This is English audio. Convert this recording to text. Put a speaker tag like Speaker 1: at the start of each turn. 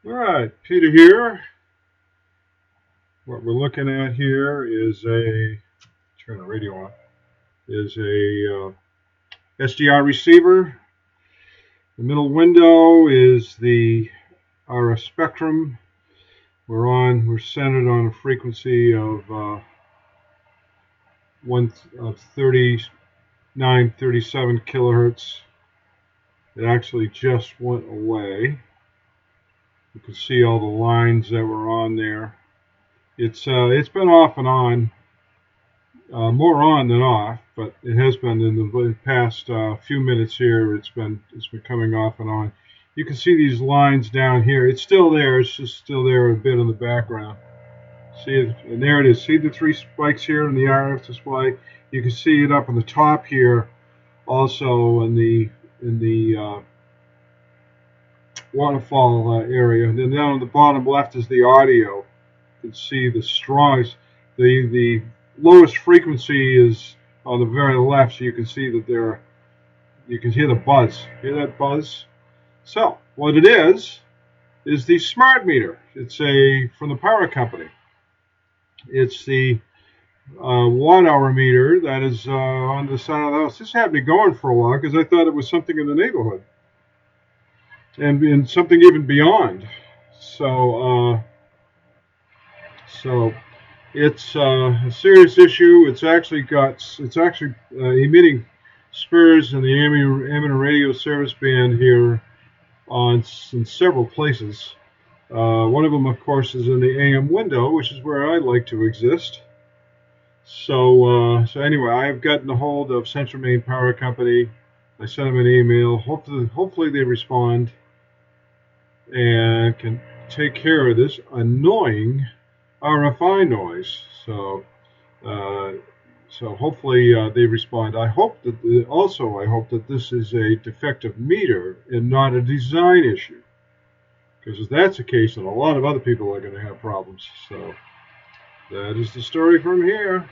Speaker 1: All right, Peter here. What we're looking at here is turn the radio on, is a SDR receiver. The middle window is the RF spectrum. We're centered on a frequency of 3937 kilohertz. It actually just went away. You can see all the lines that were on there. It's been off and on. More on than off, but it has been in the past few minutes here. It's been coming off and on. You can see these lines down here. It's still there. It's just still there a bit in the background. See it, and there it is. See the three spikes here in the RF display. You can see it up on the top here, also in the waterfall area. And then down on the bottom left is the audio. You can see the strongest, the lowest frequency is on the very left, so you can see that you can hear the buzz. Hear that buzz? So what it is the Smartmeter. It's from the power company. It's the watt hour meter that is on the side of the house. This had me going for a while because I thought it was something in the neighborhood and something even beyond. So it's a serious issue. It's actually emitting spurs in the amateur radio service band here in several places. One of them, of course, is in the AM window, which is where I like to exist. So anyway, I have gotten a hold of Central Maine Power Company. I sent them an email. Hopefully they respond and can take care of this annoying RFI noise. So hopefully they respond. I hope that this is a defective meter and not a design issue. Because if that's the case, then a lot of other people are going to have problems. So that is the story from here.